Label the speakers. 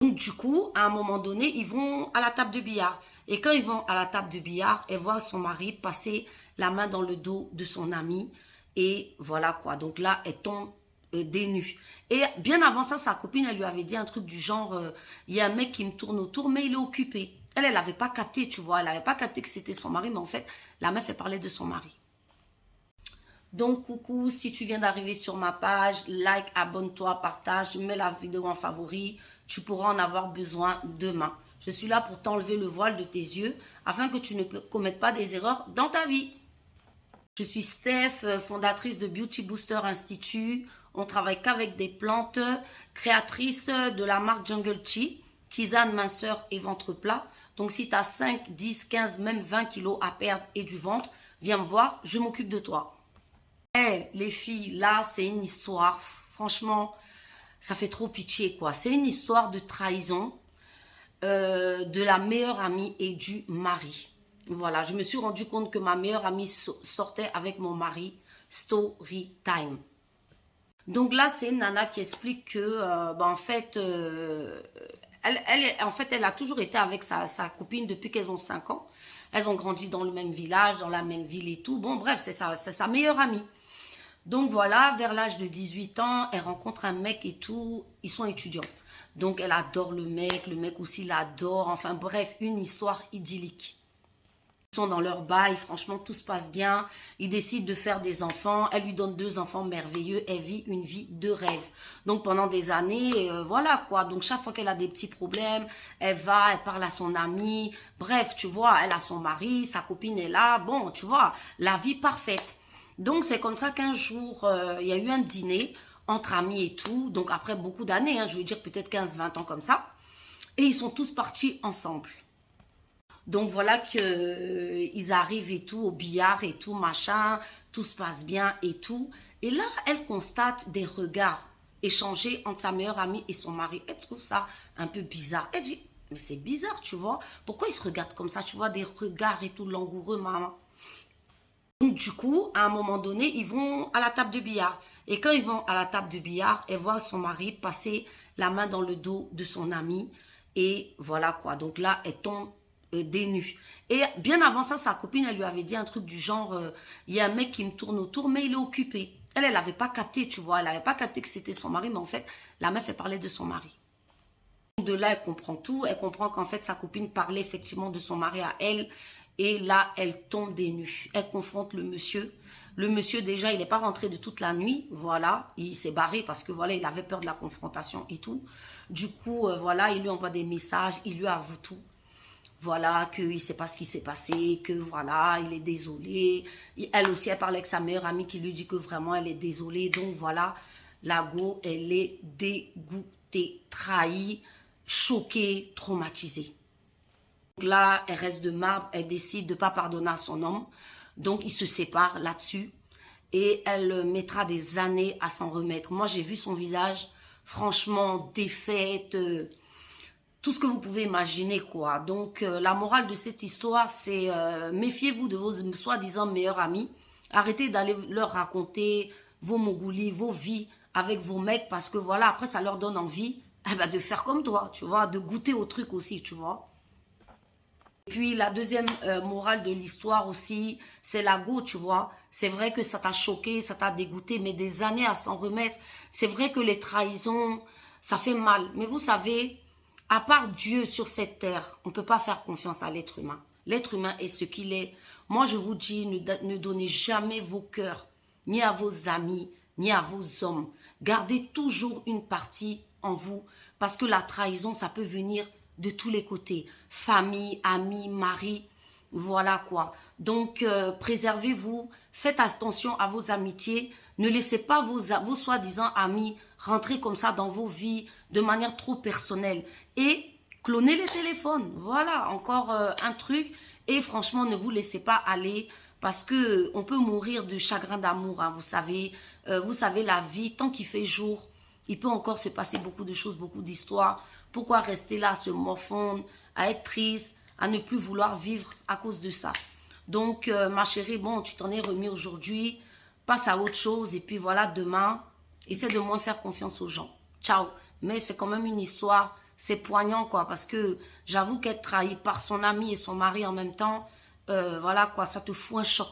Speaker 1: Donc, du coup, à un moment donné, ils vont à la table de billard. Et quand ils vont à la table de billard, elle voit son mari passer la main dans le dos de son ami. Et voilà quoi. Donc là, elle tombe des nues. Et bien avant ça, sa copine, elle lui avait dit un truc du genre, il y a un mec qui me tourne autour, mais il est occupé. Elle n'avait pas capté, tu vois. Elle n'avait pas capté que c'était son mari, mais en fait, la meuf, elle parlait de son mari. Donc, coucou, si tu viens d'arriver sur ma page, like, abonne-toi, partage, mets la vidéo en favori. Tu pourras en avoir besoin demain. Je suis là pour t'enlever le voile de tes yeux afin que tu ne commettes pas des erreurs dans ta vie. Je suis Steph, fondatrice de Beauty Booster Institute. On travaille qu'avec des plantes, créatrice de la marque Jungle Chi, tisane, minceur et ventre plat. Donc, si tu as 5, 10, 15, même 20 kilos à perdre et du ventre, viens me voir, je m'occupe de toi. Les filles, là, c'est une histoire, franchement, ça fait trop pitié, quoi. C'est une histoire de trahison de la meilleure amie et du mari. Voilà, je me suis rendu compte que ma meilleure amie sortait avec mon mari. Story time. Donc là, c'est une nana qui explique que, en fait, elle a toujours été avec sa copine depuis qu'elles ont 5 ans. Elles ont grandi dans le même village, dans la même ville et tout. Bon, bref, c'est sa meilleure amie. Donc voilà, vers l'âge de 18 ans, elle rencontre un mec et tout. Ils sont étudiants. Donc elle adore le mec aussi l'adore. Enfin bref, une histoire idyllique. Ils sont dans leur bail, franchement, tout se passe bien. Ils décident de faire des enfants. Elle lui donne 2 enfants merveilleux. Elle vit une vie de rêve. Donc, pendant des années, voilà quoi. Donc, chaque fois qu'elle a des petits problèmes, elle parle à son amie. Bref, tu vois, elle a son mari, sa copine est là. Bon, tu vois, la vie parfaite. Donc, c'est comme ça qu'un jour, il y a eu un dîner entre amis et tout. Donc, après beaucoup d'années, je veux dire peut-être 15-20 ans comme ça. Et ils sont tous partis ensemble. Donc voilà qu'ils arrivent et tout, au billard et tout, machin, tout se passe bien et tout. Et là, elle constate des regards échangés entre sa meilleure amie et son mari. Elle trouve ça un peu bizarre. Elle dit, mais c'est bizarre, tu vois. Pourquoi ils se regardent comme ça, tu vois, des regards et tout, langoureux, maman. Donc du coup, à un moment donné, ils vont à la table de billard. Et quand ils vont à la table de billard, elle voit son mari passer la main dans le dos de son ami. Et voilà quoi. Donc là, elle tombe des nues. Et bien avant ça, sa copine, elle lui avait dit un truc du genre, il y a un mec qui me tourne autour, mais il est occupé. Elle n'avait pas capté, tu vois. Elle n'avait pas capté que c'était son mari, mais en fait, la meuf, elle parlait de son mari. De là, elle comprend tout. Elle comprend qu'en fait, sa copine parlait effectivement de son mari à elle. Et là, elle tombe des nues. Elle confronte le monsieur. Le monsieur, déjà, il n'est pas rentré de toute la nuit. Voilà, il s'est barré parce que voilà, il avait peur de la confrontation et tout. Du coup, voilà, il lui envoie des messages, il lui avoue tout. Voilà, qu'il ne sait pas ce qui s'est passé, que voilà, il est désolé. Elle aussi, elle parle avec sa meilleure amie qui lui dit que vraiment, elle est désolée. Donc voilà, la go, elle est dégoûtée, trahie, choquée, traumatisée. Donc là, elle reste de marbre, elle décide de ne pas pardonner à son homme. Donc, ils se séparent là-dessus. Et elle mettra des années à s'en remettre. Moi, j'ai vu son visage, franchement, défaite, tout ce que vous pouvez imaginer, quoi. Donc, la morale de cette histoire, c'est méfiez-vous de vos soi-disant meilleurs amis. Arrêtez d'aller leur raconter vos mogoulis, vos vies avec vos mecs, parce que voilà, après, ça leur donne envie de faire comme toi, tu vois, de goûter au truc aussi, tu vois. Puis la deuxième morale de l'histoire aussi, c'est la go, tu vois. C'est vrai que ça t'a choqué, ça t'a dégoûté, mais des années à s'en remettre. C'est vrai que les trahisons, ça fait mal. Mais vous savez, à part Dieu sur cette terre, on ne peut pas faire confiance à l'être humain. L'être humain est ce qu'il est. Moi, je vous dis, ne donnez jamais vos cœurs, ni à vos amis, ni à vos hommes. Gardez toujours une partie en vous, parce que la trahison, ça peut venir de tous les côtés. Famille, amis, mari, voilà quoi. Donc, préservez-vous, faites attention à vos amitiés. Ne laissez pas vos soi-disant amis rentrer comme ça dans vos vies de manière trop personnelle. Et clonez les téléphones. Voilà, encore un truc. Et franchement, ne vous laissez pas aller parce que on peut mourir de chagrin d'amour, hein, vous savez, la vie, tant qu'il fait jour, il peut encore se passer beaucoup de choses, beaucoup d'histoires. Pourquoi rester là à se morfondre, à être triste, à ne plus vouloir vivre à cause de ça? Donc, ma chérie, bon, tu t'en es remis aujourd'hui. Passe à autre chose. Et puis voilà, demain, essaie de moins faire confiance aux gens. Ciao. Mais c'est quand même une histoire. c'est poignant, quoi, parce que j'avoue qu'être trahi par son ami et son mari en même temps, voilà, quoi, ça te fout un choc.